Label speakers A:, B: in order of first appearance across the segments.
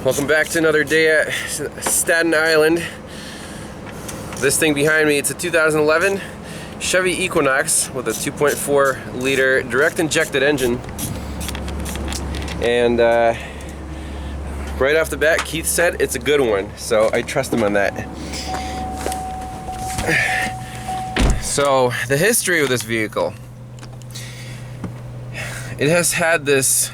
A: Welcome back to another day at Staten Island. This thing behind me, it's a 2011 Chevy Equinox with a 2.4 liter direct injected engine. And right off the bat, Keith said it's a good one, so I trust him on that. So the history of this vehicle, it has had this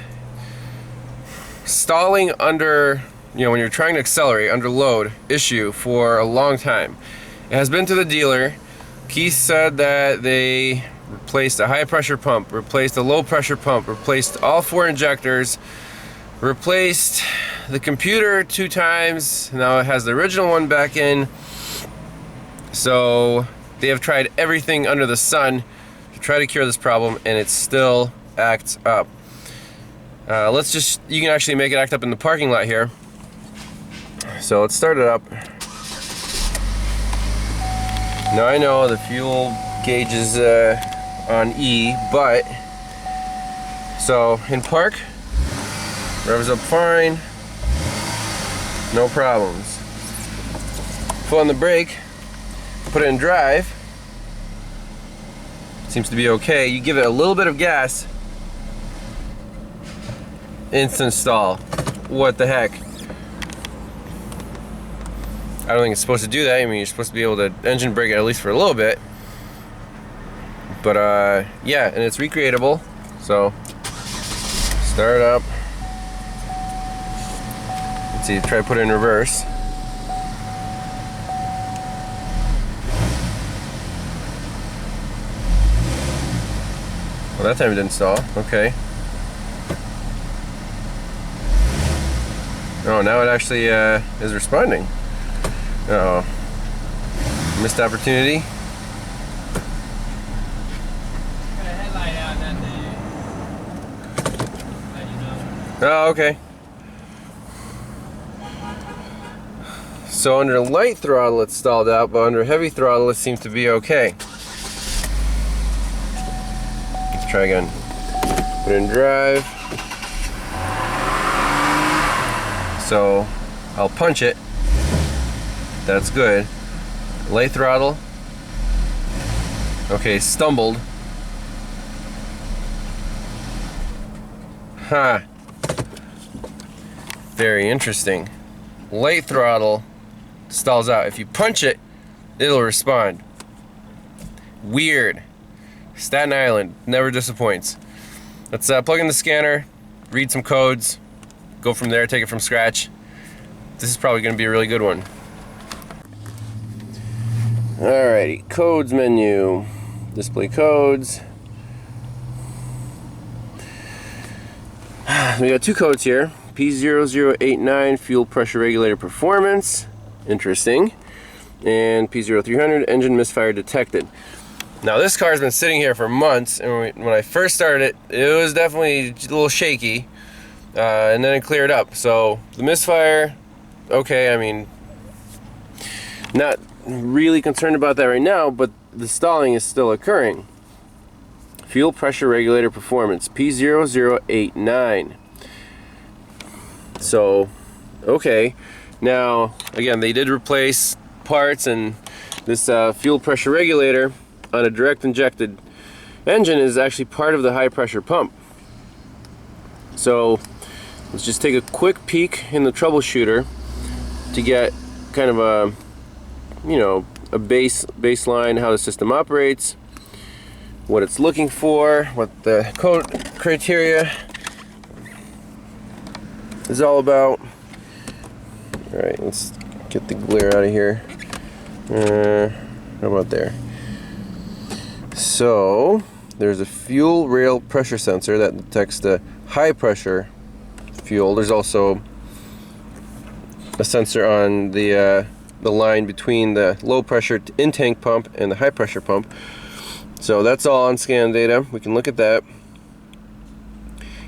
A: stalling under, when you're trying to accelerate under load issue for a long time. It has been to the dealer. Keith said that they replaced a high pressure pump, replaced a low pressure pump, replaced all 4 injectors, replaced the computer 2 times. Now it has the original one back in. So they have tried everything under the sun to try to cure this problem, and it still acts up. You can actually make it act up in the parking lot here. So let's start it up. Now I know the fuel gauge is on E, but so in park, revs up fine, no problems. Pull on the brake, put it in drive, seems to be okay. You give it a little bit of gas, instant stall. What the heck? I don't think it's supposed to do that. I mean, you're supposed to be able to engine brake it at least for a little bit. But yeah, and it's recreatable. So start up. Let's see, try to put it in reverse. Well, that time it didn't stall. Okay. Oh, now it actually is responding. Uh-oh. Missed opportunity.
B: Got a headlight out that they,
A: Oh, okay. So under light throttle it's stalled out, but under heavy throttle it seems to be okay. Let's try again. Put it in drive. So I'll punch it. That's good. Light throttle. Okay, stumbled. Huh. Very interesting. Light throttle stalls out. If you punch it, it'll respond. Weird. Staten Island never disappoints. Let's plug in the scanner, read some codes, go from there, take it from scratch. This is probably going to be a really good one. Alrighty, codes menu, display codes. We got 2 codes here. P0089, fuel pressure regulator performance, interesting, and P0300, engine misfire detected. Now this car has been sitting here for months, and when I first started it was definitely a little shaky, and then it cleared up. So the misfire, okay, I mean, not really concerned about that right now, but the stalling is still occurring. Fuel pressure regulator performance, P0089. So, okay. Now, again, they did replace parts, and this fuel pressure regulator on a direct injected engine is actually part of the high pressure pump. So, let's just take a quick peek in the troubleshooter to get kind of a a baseline, how the system operates, what it's looking for, what the code criteria is all about. Alright, let's get the glare out of here. How about there? So, there's a fuel rail pressure sensor that detects the high pressure fuel. There's also a sensor on the line between the low pressure in-tank pump and the high pressure pump. So that's all on scan data. We can look at that.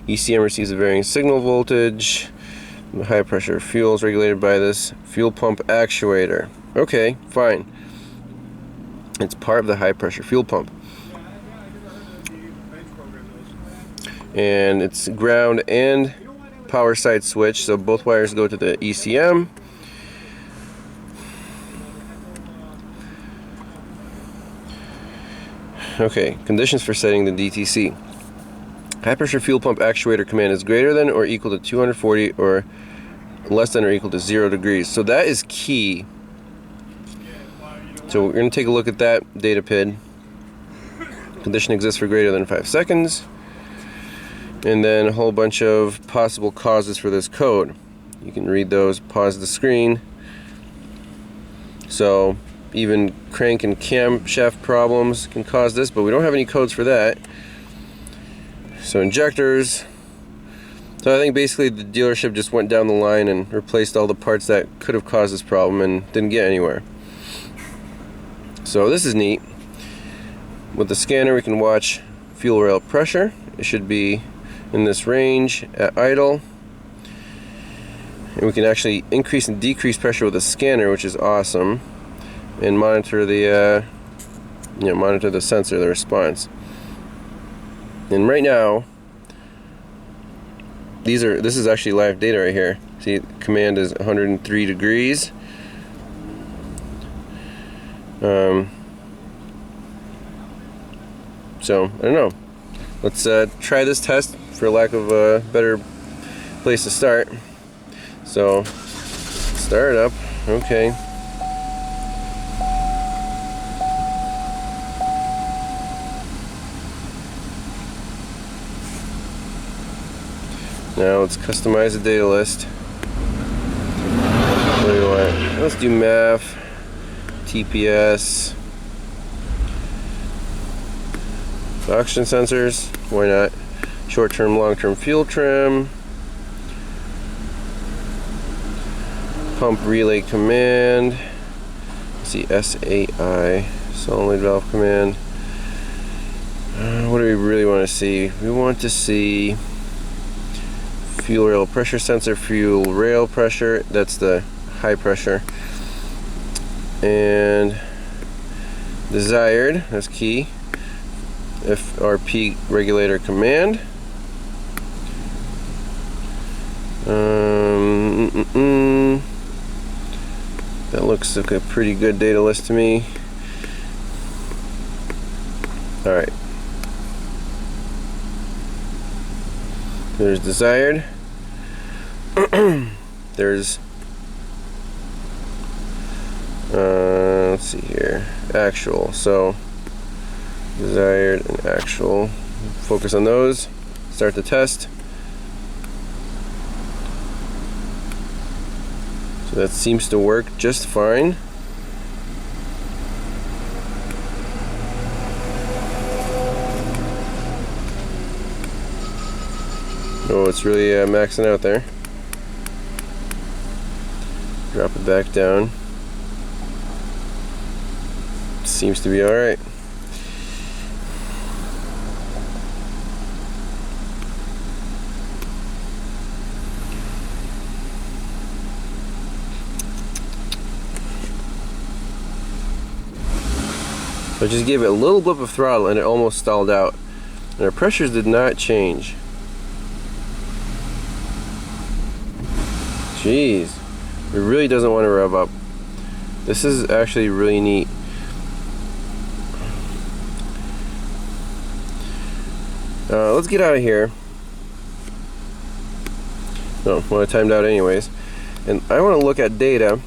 A: ECM receives a varying signal voltage. The high pressure fuel is regulated by this fuel pump actuator. Okay, fine. It's part of the high pressure fuel pump. And it's ground and power side switch, so both wires go to the ECM. Okay, conditions for setting the DTC. High pressure fuel pump actuator command is greater than or equal to 240 or less than or equal to 0 degrees. So that is key. So we're going to take a look at that data PID. Condition exists for greater than 5 seconds. And then a whole bunch of possible causes for this code. You can read those, pause the screen. So even crank and camshaft problems can cause this, but we don't have any codes for that. So injectors. So I think basically the dealership just went down the line and replaced all the parts that could have caused this problem and didn't get anywhere. So this is neat. With the scanner we can watch fuel rail pressure. It should be in this range at idle. And we can actually increase and decrease pressure with the scanner, which is awesome. And monitor the monitor the sensor, the response. And right now, this is actually live data right here. See, command is 103 degrees. So I don't know. Let's try this test for lack of a better place to start. So start up. Okay. Now let's customize the data list. What do we want? Let's do MAF, TPS, oxygen sensors. Why not? Short-term, long-term fuel trim, pump relay command. Let's see, SAI, solenoid valve command. What do we really want to see? We want to see fuel rail pressure sensor, fuel rail pressure, that's the high pressure, and desired, that's key, FRP regulator command. That looks like a pretty good data list to me. Alright, there's desired. There's let's see here, actual. So desired and actual, focus on those, start the test. So that seems to work just fine. Oh, it's really maxing out there. Drop it back down. Seems to be alright. So I just gave it a little blip of throttle and it almost stalled out. And our pressures did not change. Jeez, it really doesn't want to rev up. This is actually really neat. Let's get out of here. No, well, I timed out anyways. And I want to look at data.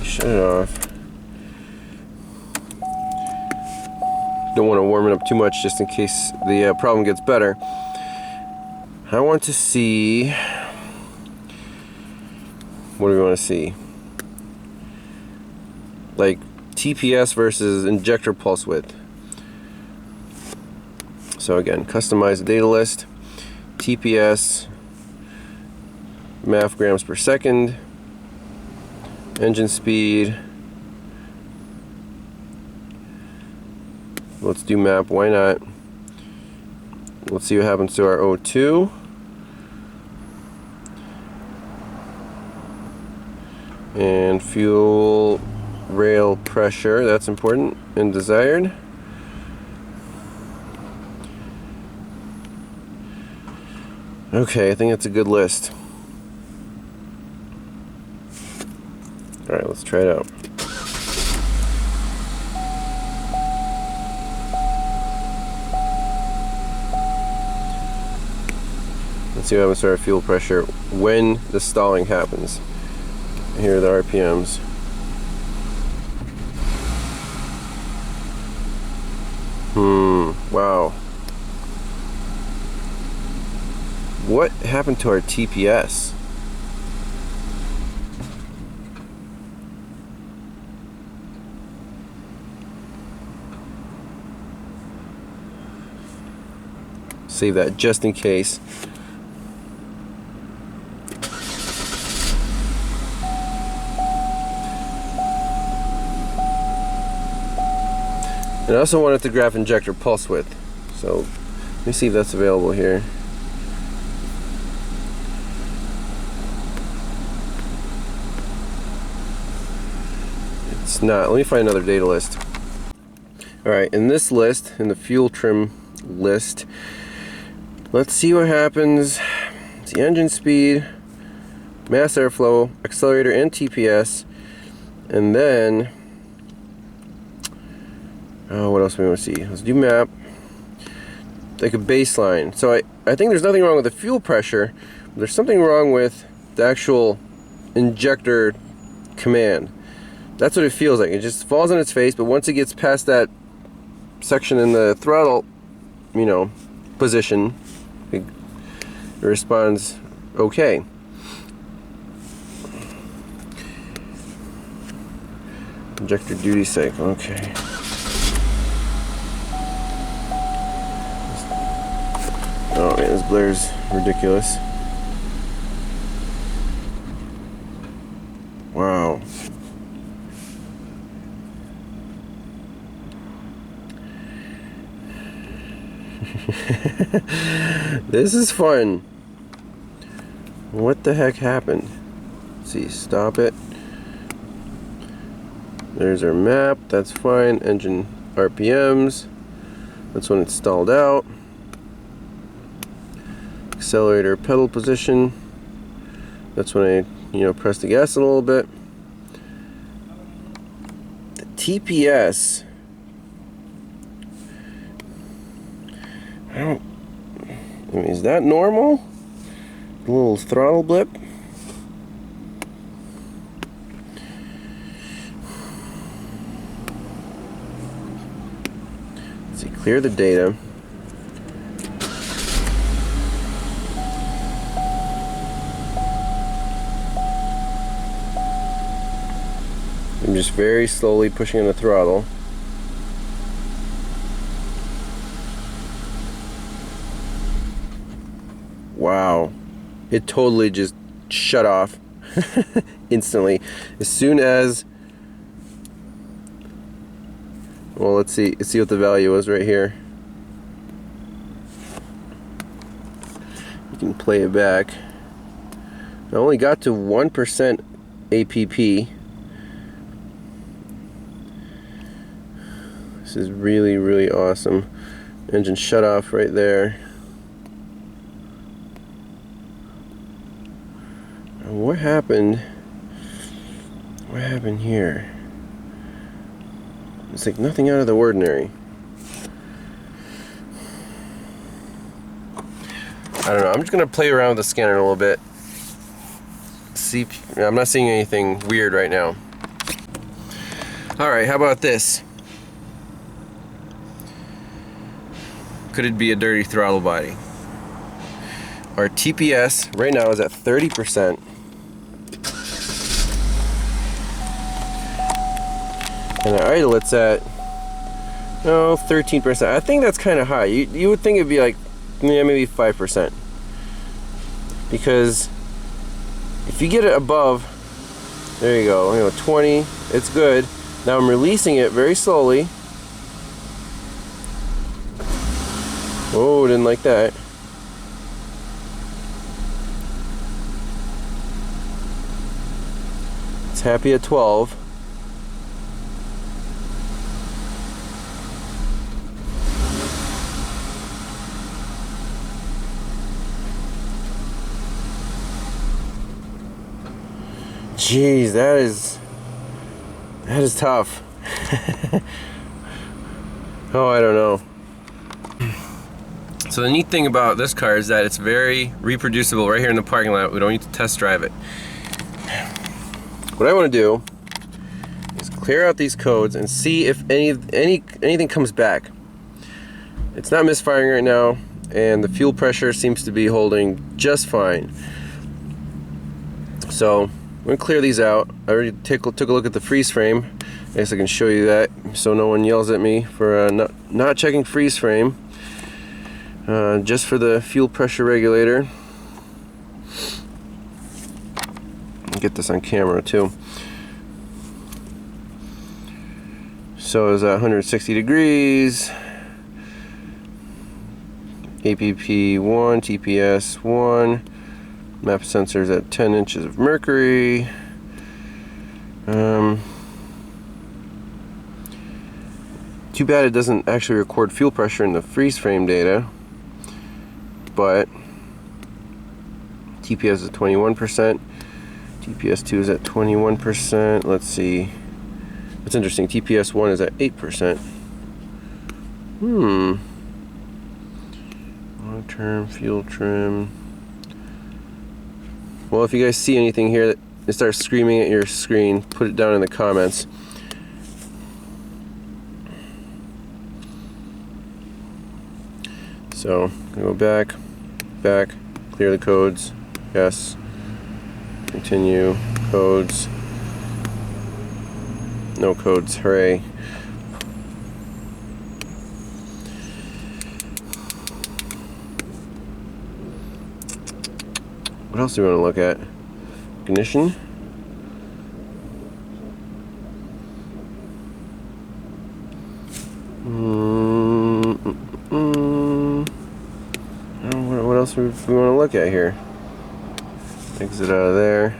A: Shut it off. Don't want to warm it up too much just in case the problem gets better. I want to see, what do we want to see? Like TPS versus injector pulse width. So again, customize the data list. TPS, MAF grams per second. Engine speed. Let's do map, why not? Let's see what happens to our O2. And fuel rail pressure, that's important and desired. Okay, I think that's a good list. Alright, let's try it out. Let's see what happens to our fuel pressure when the stalling happens. Here are the RPMs. Wow. What happened to our TPS? Save that just in case. And I also wanted to graph injector pulse width. So let me see if that's available here. It's not. Let me find another data list. Alright, in this list, in the fuel trim list, let's see what happens. It's the engine speed, mass airflow, accelerator, and TPS. And then, what else do we want to see? Let's do map. Like a baseline. So I think there's nothing wrong with the fuel pressure. But there's something wrong with the actual injector command. That's what it feels like. It just falls on its face, but once it gets past that section in the throttle, you know, position, it responds okay. Injector duty cycle, okay. Oh man, this blare's ridiculous. Wow. This is fun. What the heck happened? Let's see, stop it. There's our map, that's fine. Engine RPMs. That's when it's stalled out. Accelerator pedal position. That's when I, press the gas a little bit. The TPS. I mean, is that normal? A little throttle blip. Let's see, clear the data. I'm just very slowly pushing on the throttle. Wow, it totally just shut off instantly. As soon as, well, let's see what the value is right here. You can play it back. I only got to 1% APP. This is really, really awesome. Engine shut off right there. What happened? What happened here? It's like nothing out of the ordinary. I don't know. I'm just gonna play around with the scanner a little bit. See, I'm not seeing anything weird right now. All right, how about this? Could it be a dirty throttle body? Our TPS right now is at 30%. And our idle, it's at 13%. I think that's kind of high. You would think it'd be like, yeah, maybe 5%. Because if you get it above, there you go, 20, it's good. Now I'm releasing it very slowly. Oh, didn't like that. It's happy at 12. Jeez, that is tough. Oh, I don't know. So the neat thing about this car is that it's very reproducible right here in the parking lot. We don't need to test drive it. What I want to do is clear out these codes and see if anything comes back. It's not misfiring right now, and the fuel pressure seems to be holding just fine. So I'm going to clear these out. I already took a look at the freeze frame. I guess I can show you that so no one yells at me for not checking freeze frame. Just for the fuel pressure regulator. Get this on camera too. So it's at 160 degrees. APP 1, TPS 1. Map sensors at 10 inches of mercury. Too bad it doesn't actually record fuel pressure in the freeze frame data, but TPS is 21%, TPS 2 is at 21%. Let's see, what's interesting, TPS 1 is at 8%. Long-term fuel trim. Well, if you guys see anything here that it starts screaming at your screen, put it down in the comments. So, I'm gonna go back, clear the codes, yes, continue, codes, no codes, hooray. What else do we want to look at? Ignition. What else do we want to look at here? Exit out of there.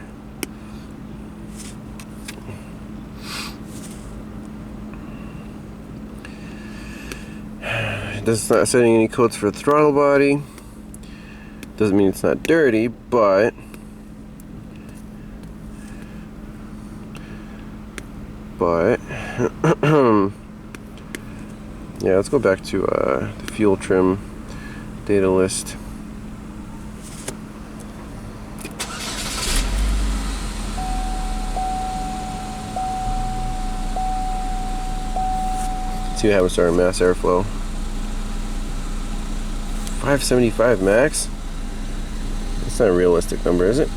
A: This is not setting any codes for throttle body. Doesn't mean it's not dirty, but yeah, let's go back to the fuel trim data list. See what happens to our mass airflow. 575 max? That's not a realistic number, is it?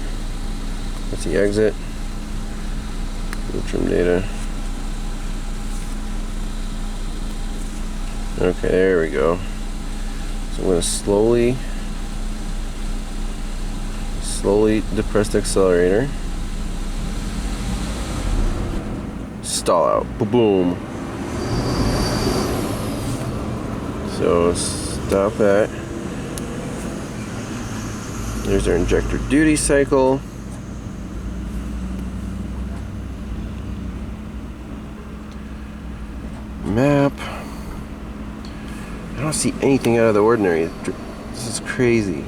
A: That's the exit. Fuel trim data. Okay, there we go. So I'm going to slowly depress the accelerator. Stall out. Boom. So stop that. There's our injector duty cycle. Map. I don't see anything out of the ordinary. This is crazy.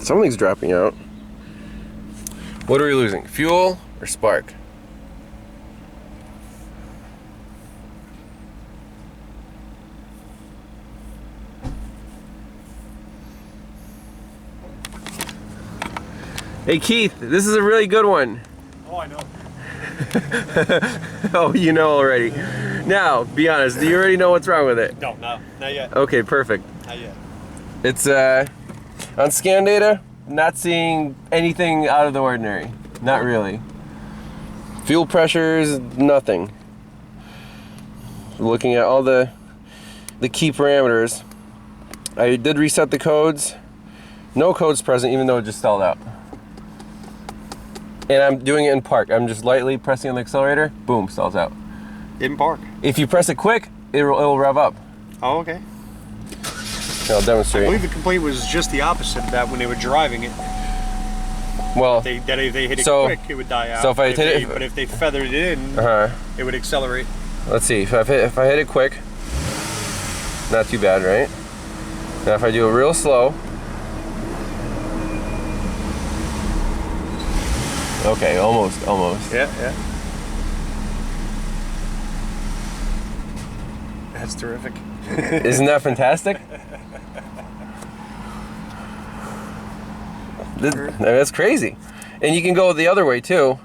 A: Something's dropping out. What are we losing? Fuel or spark? Hey Keith, this is a really good one.
C: Oh, I know.
A: Oh, you know already. Now, be honest, do you already know what's wrong with it?
C: No, not yet.
A: Okay, perfect.
C: Not yet.
A: It's on scan data, not seeing anything out of the ordinary. Not really. Fuel pressures, nothing. Looking at all the key parameters. I did reset the codes. No codes present, even though it just stalled out. And I'm doing it in park. I'm just lightly pressing on the accelerator. Boom, stalls out.
C: In park.
A: If you press it quick, it'll rev up.
C: Oh, okay.
A: Here, I'll demonstrate.
C: I believe the complaint was just the opposite of that when they were driving it.
A: Well,
C: If they hit it
A: so-
C: quick, it would die out.
A: so if I hit it-
C: but if they feathered it in, it would accelerate.
A: let's see. If I hit it quick, not too bad, right? Now if I do it real slow, Okay, almost.
C: Yeah, yeah. That's terrific.
A: Isn't that fantastic? That's crazy. And you can go the other way too.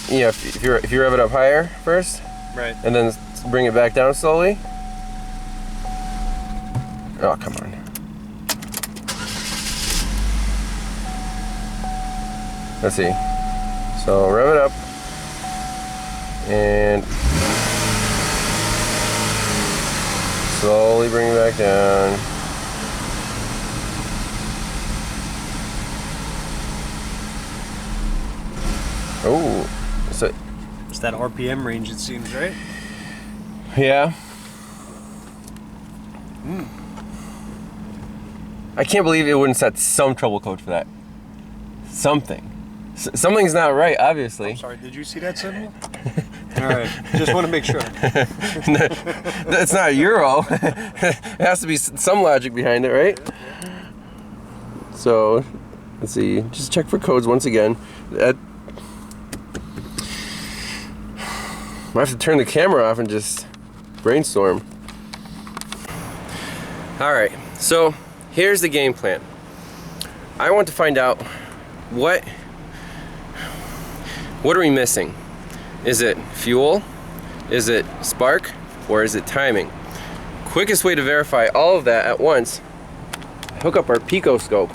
A: You know, if you rev it up higher first,
C: Right.
A: and then bring it back down slowly. Oh, come on. Let's see. So rev it up and slowly bring it back down. Oh, so
C: It's that RPM range, it seems, right?
A: yeah. I can't believe it wouldn't set some trouble code for that. Something. Something's not right, obviously.
C: I'm sorry, did you see that signal? All right, just want to make sure.
A: That's not a Euro. It has to be some logic behind it, right? So, let's see. Just check for codes once again. I have to turn the camera off and just brainstorm. All right, so here's the game plan. I want to find out what are we missing? Is it fuel? Is it spark? Or is it timing? Quickest way to verify all of that at once, hook up our picoscope.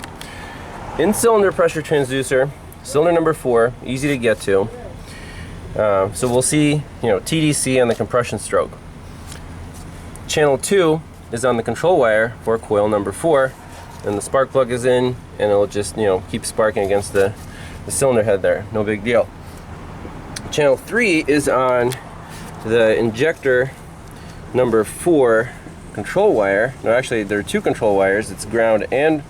A: In cylinder pressure transducer, cylinder number 4, easy to get to. So we'll see, TDC on the compression stroke. Channel 2 is on the control wire for coil number 4, and the spark plug is in, and it'll just keep sparking against the cylinder head there. No big deal. Channel 3 is on the injector number 4 control wire. No, actually there are 2 control wires. It's ground and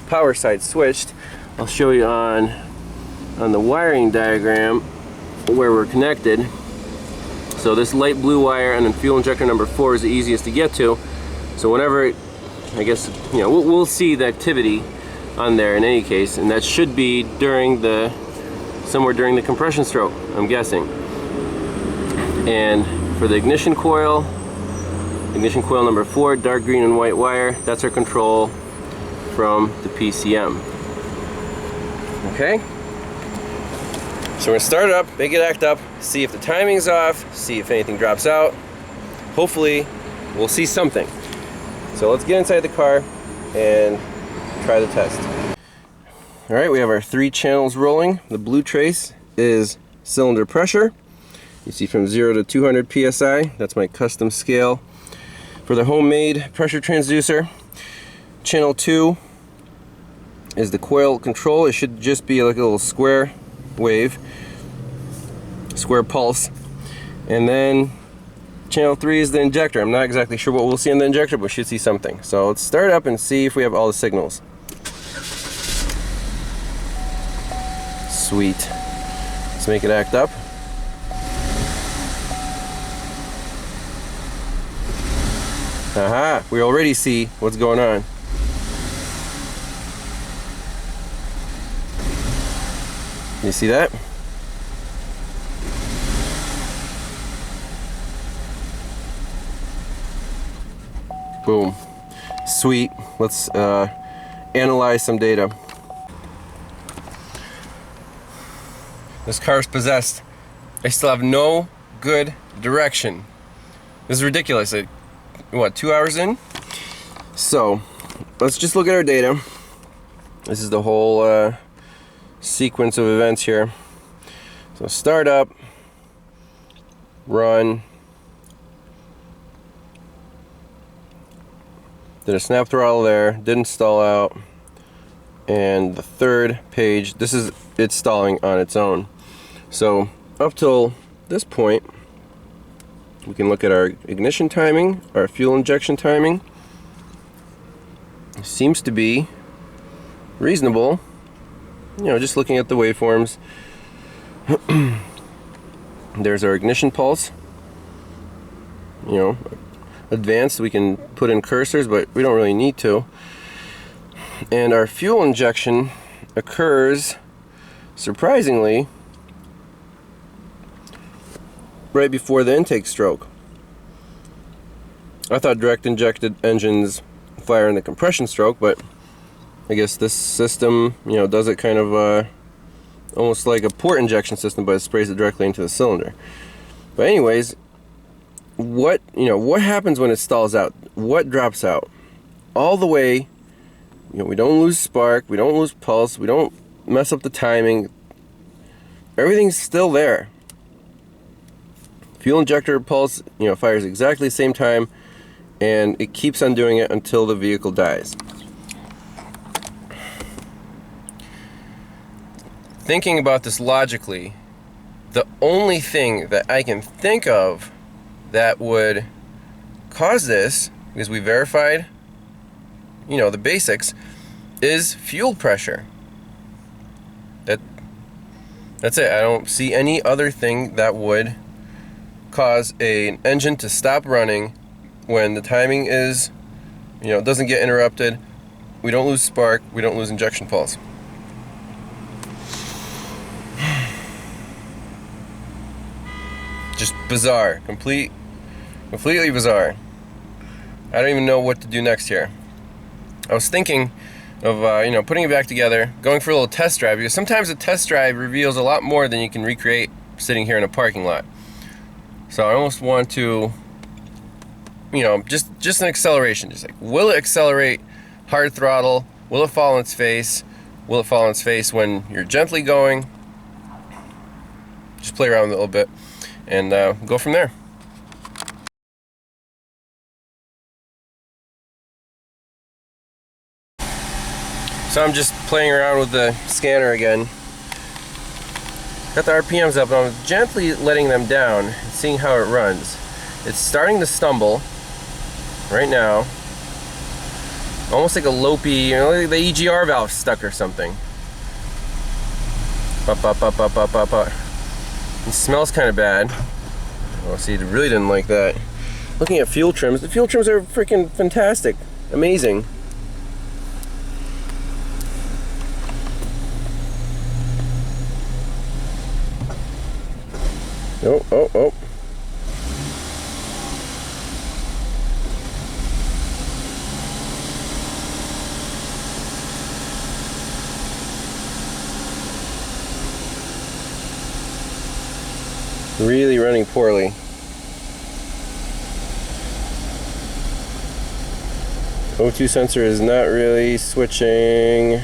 A: power side switched. I'll show you on the wiring diagram where we're connected. So this light blue wire and then fuel injector number 4 is the easiest to get to. So whenever, I guess, we'll see the activity on there in any case, and that should be somewhere during the compression stroke, I'm guessing. And for the ignition coil number 4, dark green and white wire, that's our control from the PCM. Okay? So we're gonna start it up, make it act up, see if the timing's off, see if anything drops out. Hopefully, we'll see something. So let's get inside the car and try the test. All right, we have our 3 channels rolling. The blue trace is cylinder pressure. You see from 0 to 200 psi. That's my custom scale for the homemade pressure transducer. Channel 2 is the coil control. It should just be like a little square wave, square pulse. And then channel 3 is the injector. I'm not exactly sure what we'll see in the injector, but we should see something. So let's start up and see if we have all the signals. Sweet. Let's make it act up. Aha, we already see what's going on. You see that? Boom. Sweet. Let's analyze some data. This car's possessed. I still have no good direction. This is ridiculous. What, 2 hours in? So, let's just look at our data. This is the whole sequence of events here. So start up, run, did a snap throttle there, didn't stall out, and the third page, it's stalling on its own. So up till this point, we can look at our ignition timing, our fuel injection timing. Seems to be reasonable, just looking at the waveforms. There's our ignition pulse. Advanced, we can put in cursors, but we don't really need to. And our fuel injection occurs surprisingly, right before the intake stroke. I thought direct injected engines fire in the compression stroke, but I guess this system, you know, does it kind of almost like a port injection system, but it sprays it directly into the cylinder. But anyways, what happens when it stalls out? What drops out? All the way, you know, we don't lose spark, we don't lose pulse, we don't mess up the timing. Everything's still there. Fuel injector pulse, you know, fires exactly the same time, and it keeps on doing it until the vehicle dies. Thinking about this logically, the only thing that I can think of that would cause this, because we verified, you know, the basics, is fuel pressure. That's it. I don't see any other thing that would cause an engine to stop running when the timing is, you know, doesn't get interrupted. We don't lose spark, we don't lose injection pulse. Just bizarre. Completely bizarre. I don't even know what to do next here. I was thinking of you know, putting it back together, going for a little test drive, because sometimes a test drive reveals a lot more than you can recreate sitting here in a parking lot. So I almost want to, you know, just an acceleration. Just like, will it accelerate hard throttle? Will it fall on its face? Will it fall on its face when you're gently going? Just play around with it a little bit and go from there. So I'm just playing around with the scanner again. Got the RPMs up, and I'm gently letting them down and seeing how it runs. It's starting to stumble right now. Almost like a lopey, you know, like the EGR valve stuck or something. Up. It smells kind of bad. Oh, see, it really didn't like that. Looking at fuel trims, the fuel trims are freaking fantastic. Amazing. Oh. Really running poorly. O2 sensor is not really switching.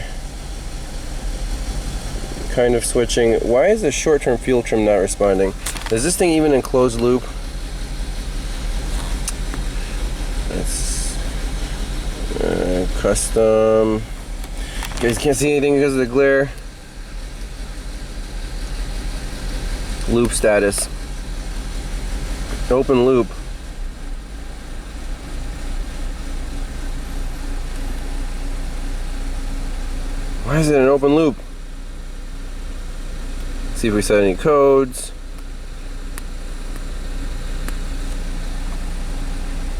A: Kind of switching. Why is the short-term fuel trim not responding? Is this thing even in closed loop? That's custom. You guys can't see anything because of the glare. Loop status. Open loop. Why is it an open loop? See if we set any codes.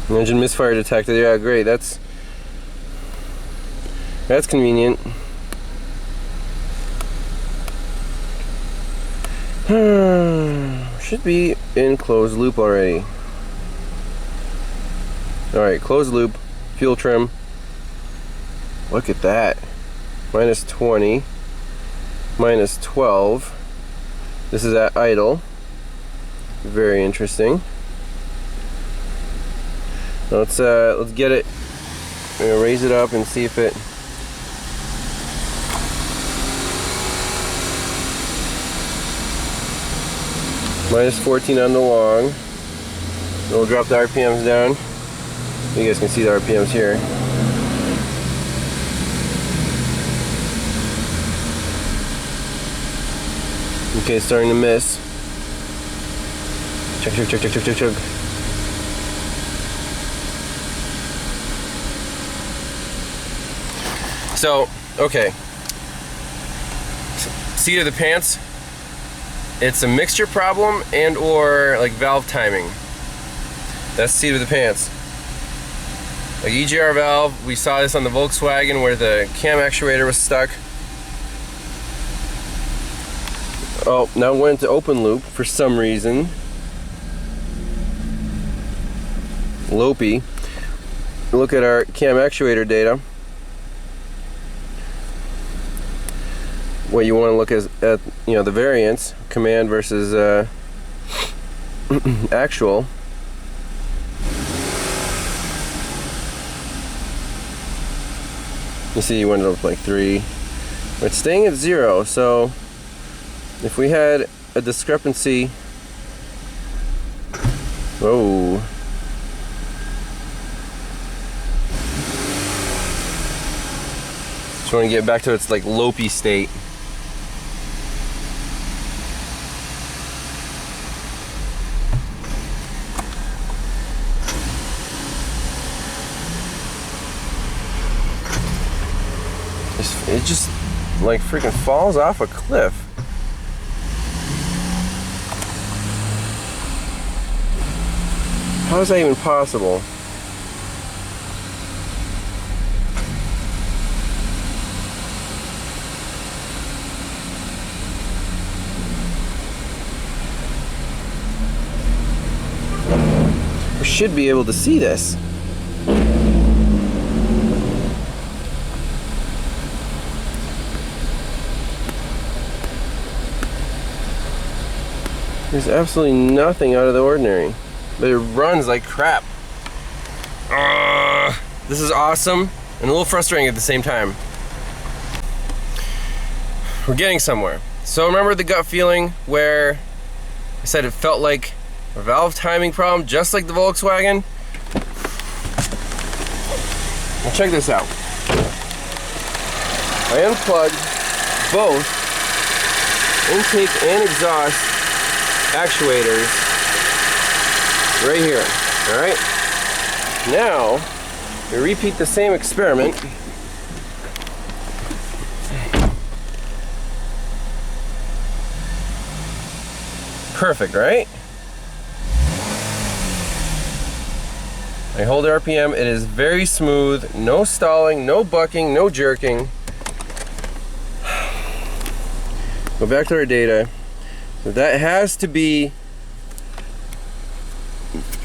A: Engine misfire detected. Yeah, great. That's convenient. Should be in closed loop already. Alright, closed loop, fuel trim. Look at that. Minus 20, minus 12. This is at idle. Very interesting. Let's get it. I'm gonna raise it up and see if it. Minus 14 on the long. We'll drop the RPMs down. You guys can see the RPMs here. Okay, it's starting to miss. Chug. So, okay. Seat of the pants. It's a mixture problem and or like valve timing. That's the seat of the pants. Like EGR valve, we saw this on the Volkswagen where the cam actuator was stuck. Oh, now it went to open loop for some reason. Lopey. Look at our cam actuator data. What you want to look at, you know, the variance, command versus actual. You see, you went up like 3. But it's staying at 0, so if we had a discrepancy, whoa. Just want to get back to its like lopey state. It just like freaking falls off a cliff. How is that even possible? We should be able to see this. There's absolutely nothing out of the ordinary, but it runs like crap. This is awesome and a little frustrating at the same time. We're getting somewhere. So remember the gut feeling where I said it felt like a valve timing problem, just like the Volkswagen? Well, check this out. I unplugged both intake and exhaust actuators right here. All right, now we repeat the same experiment. Perfect, right? I hold RPM, it is very smooth, no stalling, no bucking, no jerking. Go back to our data. That has to be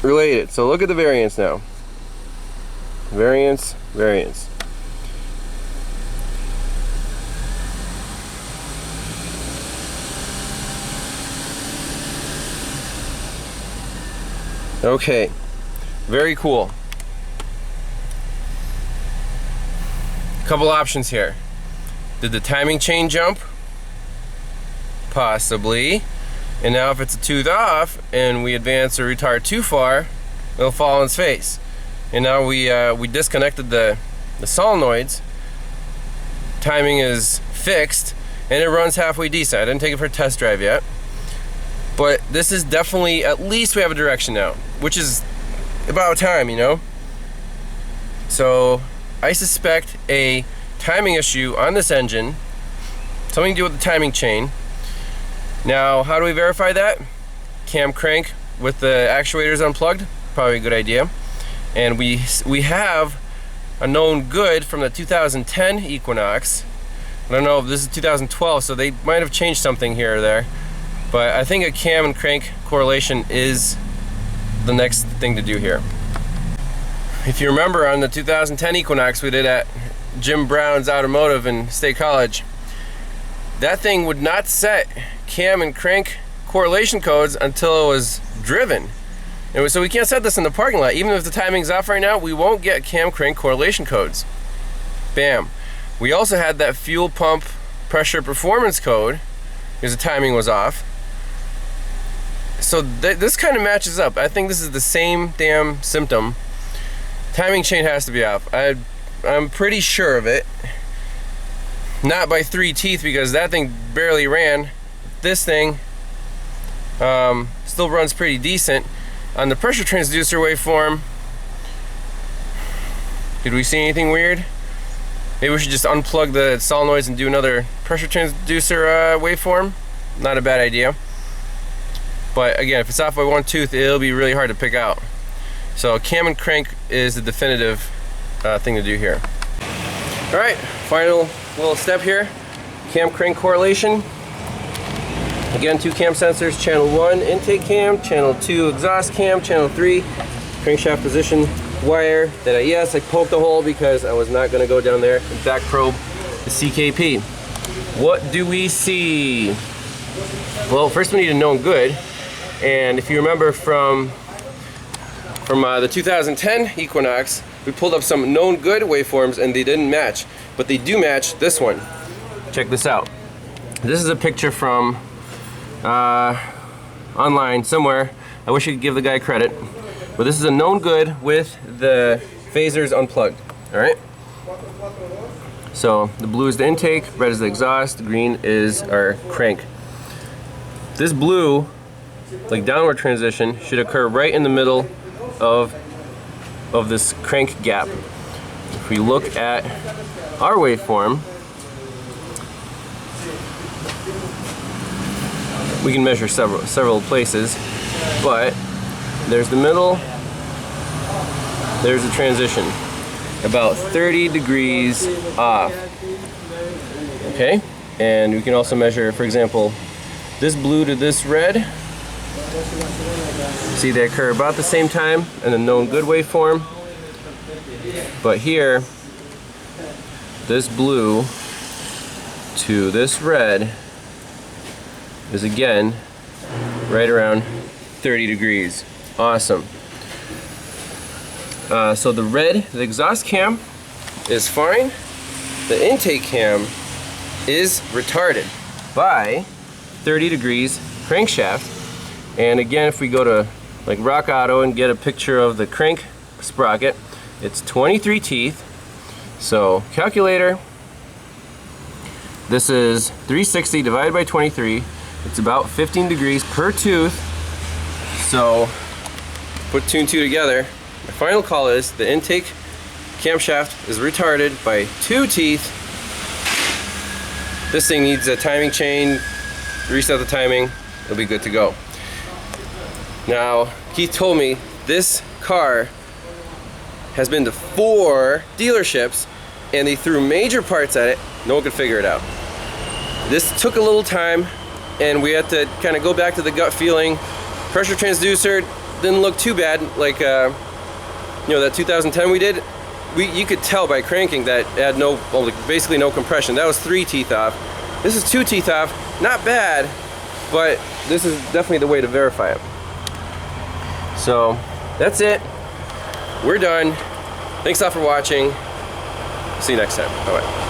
A: related. So look at the variance now. Variance, variance. Okay, very cool. Couple options here. Did the timing chain jump? Possibly. And now if it's a tooth off and we advance or retard too far, it'll fall on its face. And now we disconnected the solenoids. Timing is fixed and it runs halfway decent. I didn't take it for a test drive yet. But this is definitely, at least we have a direction now, which is about time, you know? So I suspect a timing issue on this engine, something to do with the timing chain. Now, how do we verify that? Cam crank with the actuators unplugged, probably a good idea. And we have a known good from the 2010 Equinox. I don't know if this is 2012, so they might have changed something here or there. But I think a cam and crank correlation is the next thing to do here. If you remember on the 2010 Equinox we did at Jim Brown's Automotive in State College, that thing would not set cam and crank correlation codes until it was driven. And so we can't set this in the parking lot. Even if the timing's off right now, we won't get cam crank correlation codes. Bam. We also had that fuel pump pressure performance code because the timing was off. So this kind of matches up. I think this is the same damn symptom. Timing chain has to be off. I'm pretty sure of it. Not by 3 teeth because that thing barely ran. This thing still runs pretty decent. On the pressure transducer waveform, did we see anything weird? Maybe we should just unplug the solenoids and do another pressure transducer waveform. Not a bad idea. But again, if it's off by 1 tooth, it'll be really hard to pick out. So cam and crank is the definitive thing to do here. All right, final little step here. Cam crank correlation. Again, 2 cam sensors, channel 1 intake cam, channel 2 exhaust cam, channel 3 crankshaft position wire that I poked a hole because I was not going to go down there and back probe the CKP. What do we see? Well, first we need a known good, and if you remember from the 2010 Equinox, we pulled up some known good waveforms and they didn't match, but they do match this one. Check this out. This is a picture from online somewhere. I wish I could give the guy credit, but this is a known good with the phasers unplugged. All right. So the blue is the intake, red is the exhaust, the green is our crank. This blue, like downward transition, should occur right in the middle of this crank gap. If we look at our waveform, we can measure several places, but there's the middle, there's the transition, about 30 degrees off. Okay, and we can also measure, for example, this blue to this red. See, they occur about the same time in the known good waveform, but here, this blue to this red is again right around 30 degrees. Awesome. So the red, the exhaust cam is fine. The intake cam is retarded by 30 degrees crankshaft. And again, if we go to like Rock Auto and get a picture of the crank sprocket, it's 23 teeth. So calculator, this is 360 divided by 23. It's about 15 degrees per tooth. So put 2 and 2 together. My final call is the intake camshaft is retarded by 2 teeth. This thing needs a timing chain. Reset the timing, it'll be good to go. Now, Keith told me this car has been to 4 dealerships and they threw major parts at it. No one could figure it out. This took a little time and we had to kind of go back to the gut feeling. Pressure transducer didn't look too bad, like you know, that 2010 we did. You could tell by cranking that it had no, well, like basically no compression. That was 3 teeth off. This is 2 teeth off. Not bad, but this is definitely the way to verify it. So that's it. We're done. Thanks a lot for watching. See you next time. Bye-bye.